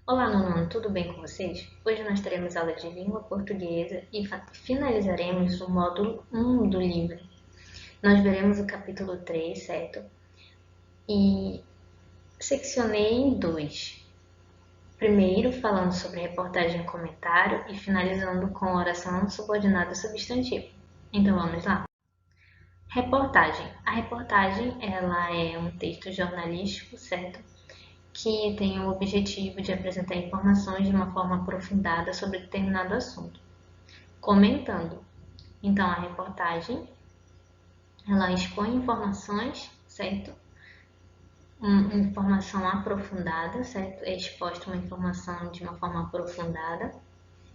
Olá, nono, tudo bem com vocês? Hoje nós teremos aula de língua portuguesa e finalizaremos o módulo 1 do livro. Nós veremos o capítulo 3, certo? E seccionei em dois. Primeiro, falando sobre reportagem e comentário e finalizando com oração subordinada substantiva. Então vamos lá. Reportagem. A reportagem, ela é um texto jornalístico, certo? Que tem o objetivo de apresentar informações de uma forma aprofundada sobre determinado assunto. Comentando. Então, a reportagem, ela expõe informações, certo? Uma informação aprofundada, certo? É exposta uma informação de uma forma aprofundada,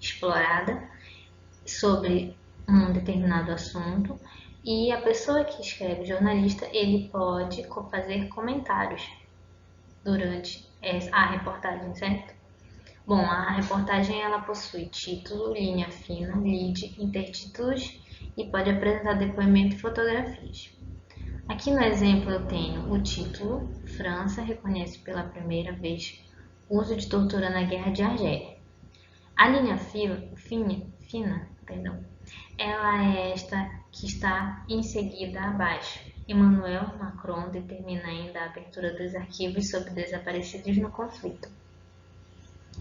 explorada, sobre um determinado assunto. E a pessoa que escreve, o jornalista, ele pode fazer comentários durante a reportagem, certo? Bom, a reportagem ela possui título, linha fina, lead, intertítulos e pode apresentar depoimento e fotografias. Aqui no exemplo eu tenho o título: França reconhece pela primeira vez o uso de tortura na Guerra de Argélia. A linha fina, ela é esta que está em seguida abaixo. Emmanuel Macron determina ainda a abertura dos arquivos sobre desaparecidos no conflito.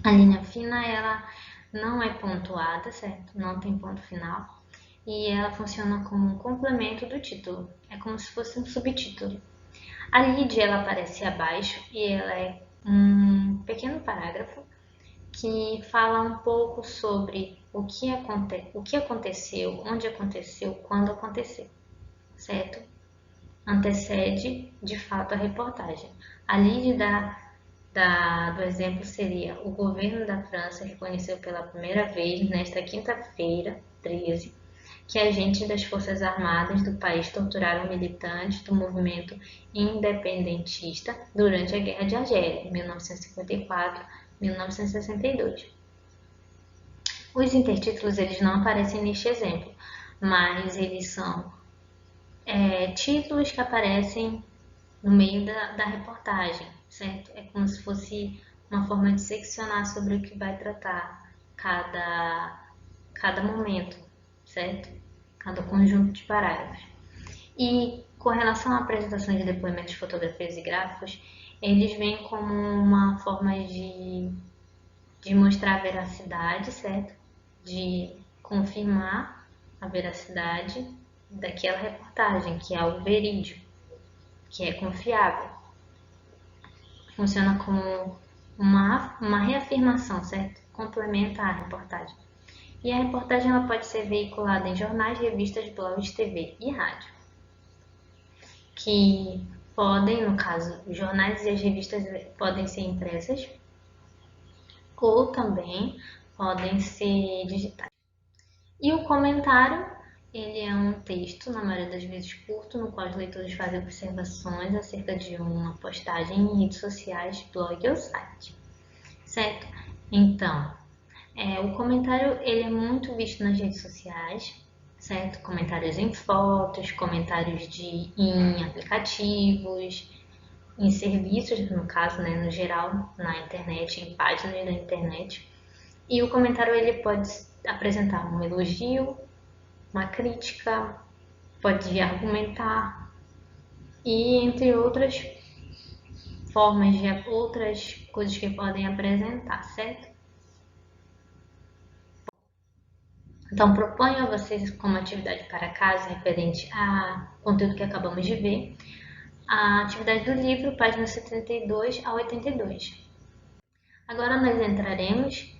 A linha fina, ela não é pontuada, certo? Não tem ponto final. E ela funciona como um complemento do título. É como se fosse um subtítulo. A lead, ela aparece abaixo e ela é um pequeno parágrafo que fala um pouco sobre o que aconteceu, onde aconteceu, quando aconteceu, certo? Antecede, de fato, a reportagem. A lead do exemplo seria: o governo da França reconheceu pela primeira vez, nesta quinta-feira, 13, que agentes das Forças Armadas do país torturaram militantes do movimento independentista durante a Guerra de Argélia, 1954-1962. Os intertítulos eles não aparecem neste exemplo, mas eles são títulos que aparecem no meio da reportagem, certo? É como se fosse uma forma de seccionar sobre o que vai tratar cada momento, certo? Cada conjunto de parágrafos. E com relação à apresentação de depoimentos, fotografias e gráficos, eles vêm como uma forma de mostrar a veracidade, certo? De confirmar a veracidade daquela reportagem, que é algo verídico, que é confiável. Funciona como uma reafirmação, certo? Complementa a reportagem. E a reportagem ela pode ser veiculada em jornais, revistas, blogs, TV e rádio, que podem, no caso, os jornais e as revistas podem ser impressas ou também podem ser digitais. E o comentário, ele é um texto, na maioria das vezes curto, no qual os leitores fazem observações acerca de uma postagem em redes sociais, blog ou site, certo? Então, o comentário ele é muito visto nas redes sociais, certo? Comentários em fotos, comentários em aplicativos, em serviços, no caso, né, no geral, na internet, em páginas da internet. E o comentário ele pode apresentar um elogio, uma crítica, pode argumentar e entre outras formas de outras coisas que podem apresentar, certo? Então, proponho a vocês como atividade para casa, referente ao conteúdo que acabamos de ver, a atividade do livro, páginas 72 a 82. Agora nós entraremos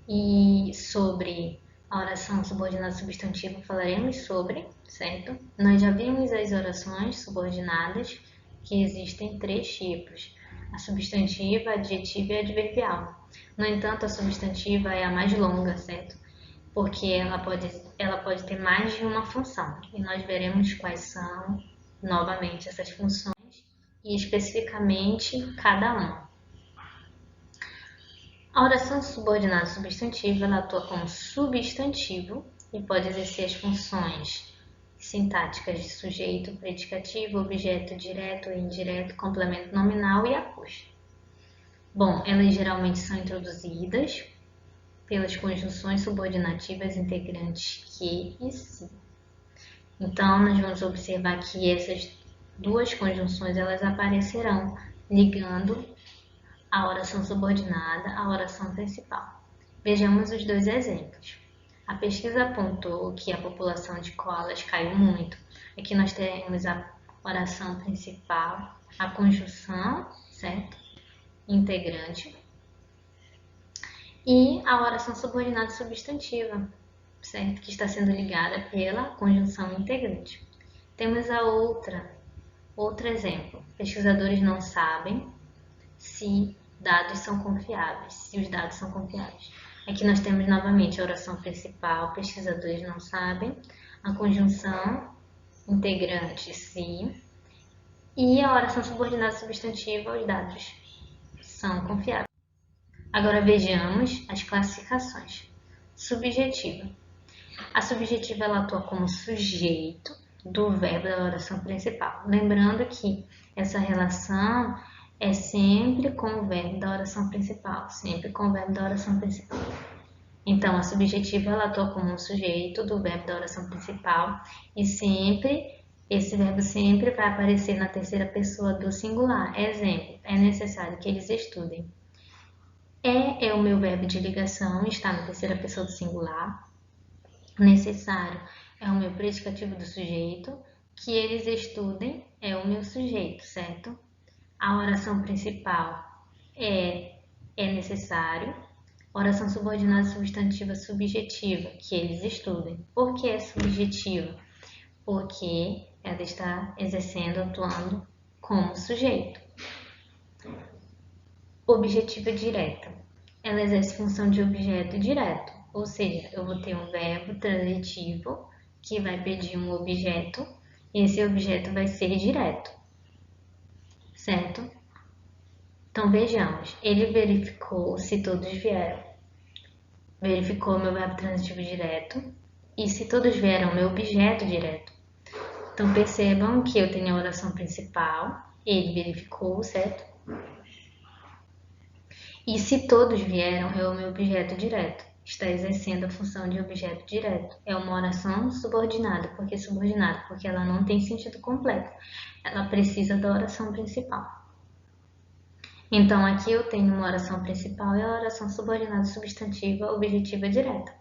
e sobre a oração subordinada substantiva falaremos sobre, certo? Nós já vimos as orações subordinadas, que existem três tipos: a substantiva, a adjetiva e a adverbial. No entanto, a substantiva é a mais longa, certo? Porque ela pode ter mais de uma função, e nós veremos quais são, novamente, essas funções e especificamente cada uma. A oração subordinada substantiva ela atua como substantivo e pode exercer as funções sintáticas de sujeito, predicativo, objeto direto e indireto, complemento nominal e acústico. Bom, elas geralmente são introduzidas pelas conjunções subordinativas integrantes que e se. Então, nós vamos observar que essas duas conjunções elas aparecerão ligando a oração subordinada à oração principal. Vejamos os dois exemplos. A pesquisa apontou que a população de koalas caiu muito. Aqui nós temos a oração principal, a conjunção, certo? Integrante, e a oração subordinada substantiva, certo? Que está sendo ligada pela conjunção integrante. Temos outro exemplo. Pesquisadores não sabem se dados são confiáveis, se os dados são confiáveis. Aqui nós temos novamente a oração principal, pesquisadores não sabem, a conjunção integrante se, e a oração subordinada substantiva, os dados são confiáveis. Agora vejamos as classificações. Subjetiva. A subjetiva ela atua como sujeito do verbo da oração principal. Lembrando que essa relação é sempre com o verbo da oração principal, sempre com o verbo da oração principal. Então, a subjetiva ela atua como um sujeito do verbo da oração principal e esse verbo sempre vai aparecer na terceira pessoa do singular. Exemplo, é necessário que eles estudem. É o meu verbo de ligação, está na terceira pessoa do singular. Necessário é o meu predicativo do sujeito. Que eles estudem é o meu sujeito, certo? A oração principal é necessário. Oração subordinada substantiva subjetiva, que eles estudem. Por que é subjetiva? Porque ela está exercendo, atuando como sujeito. Objetiva direta. Ela exerce função de objeto direto, ou seja, eu vou ter um verbo transitivo que vai pedir um objeto e esse objeto vai ser direto, certo? Então vejamos, ele verificou se todos vieram. Verificou meu verbo transitivo direto e se todos vieram, meu objeto direto. Então percebam que eu tenho a oração principal, ele verificou, certo? E se todos vieram, é o meu objeto direto. Está exercendo a função de objeto direto. É uma oração subordinada. Por que subordinada? Porque ela não tem sentido completo. Ela precisa da oração principal. Então, aqui eu tenho uma oração principal e a oração subordinada substantiva objetiva direta.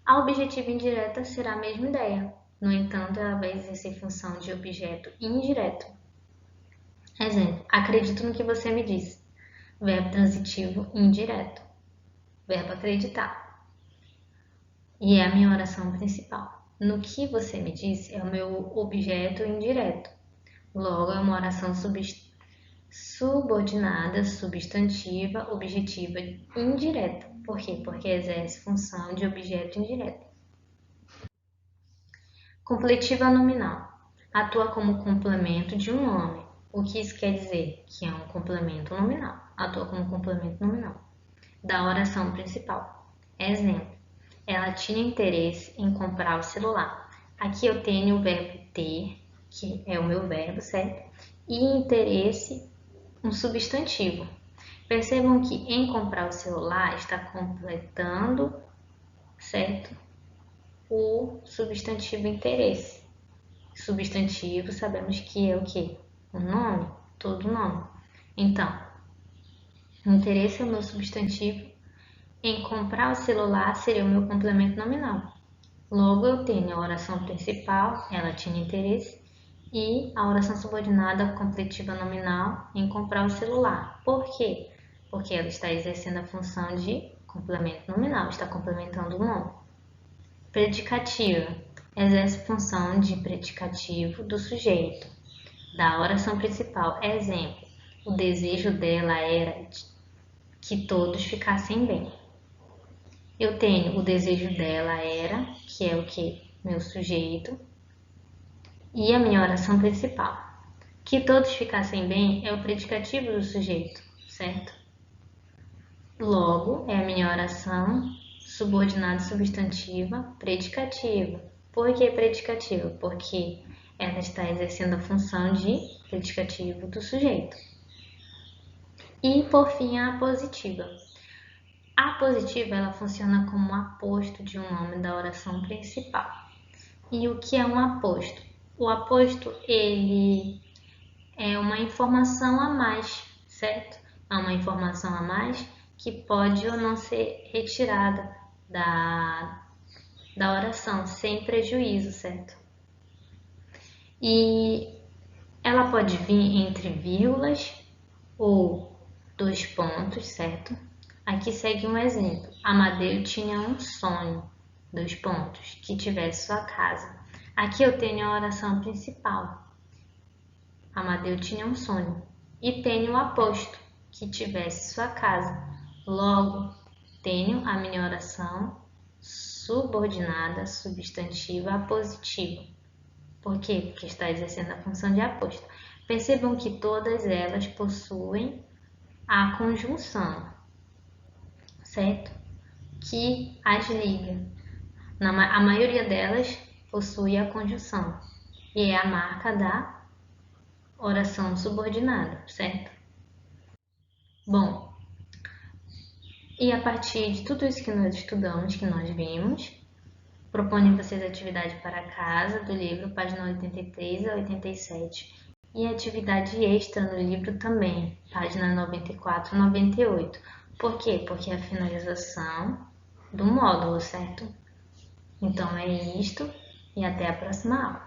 A objetiva indireta será a mesma ideia. No entanto, ela vai exercer função de objeto indireto. Exemplo, acredito no que você me disse. Verbo transitivo indireto. Verbo acreditar. E é a minha oração principal. No que você me disse é o meu objeto indireto. Logo, é uma oração subordinada, substantiva, objetiva indireta. Por quê? Porque exerce função de objeto indireto. Completiva nominal. Atua como complemento de um nome. O que isso quer dizer? Que é um complemento nominal. Atua como complemento nominal da oração principal. Exemplo, ela tinha interesse em comprar o celular. Aqui eu tenho o verbo ter, que é o meu verbo, certo? E interesse, um substantivo. Percebam que em comprar o celular está completando, certo? O substantivo interesse. Substantivo, sabemos que é o quê? O nome, todo nome. Então, interesse é o meu substantivo. Em comprar o celular seria o meu complemento nominal. Logo, eu tenho a oração principal, ela tinha interesse, e a oração subordinada completiva nominal em comprar o celular. Por quê? Porque ela está exercendo a função de complemento nominal, está complementando o nome. Predicativa. Exerce função de predicativo do sujeito. Da oração principal. Exemplo, o desejo dela era que todos ficassem bem. Eu tenho o desejo dela era, que é o que? Meu sujeito. E a minha oração principal. Que todos ficassem bem é o predicativo do sujeito, certo? Logo, é a minha oração subordinada substantiva predicativa. Por que predicativa? Porque ela está exercendo a função de predicativo do sujeito. E, por fim, a apositiva. A apositiva ela funciona como um aposto de um nome da oração principal. E o que é um aposto? O aposto ele é uma informação a mais, certo? É uma informação a mais que pode ou não ser retirada da oração sem prejuízo, certo? E ela pode vir entre vírgulas ou dois pontos, certo? Aqui segue um exemplo. Amadeu tinha um sonho, dois pontos, que tivesse sua casa. Aqui eu tenho a oração principal. Amadeu tinha um sonho. E tenho o aposto, que tivesse sua casa. Logo, tenho a minha oração subordinada, substantiva, apositiva. Por quê? Porque está exercendo a função de aposto. Percebam que todas elas possuem a conjunção, certo? Que as liga. A maioria delas possui a conjunção e é a marca da oração subordinada, certo? Bom, e a partir de tudo isso que nós estudamos, que nós vimos, proponho vocês atividade para casa do livro, página 83 a 87, e atividade extra no livro também, página 94 a 98. Por quê? Porque é a finalização do módulo, certo? Então é isto e até a próxima aula.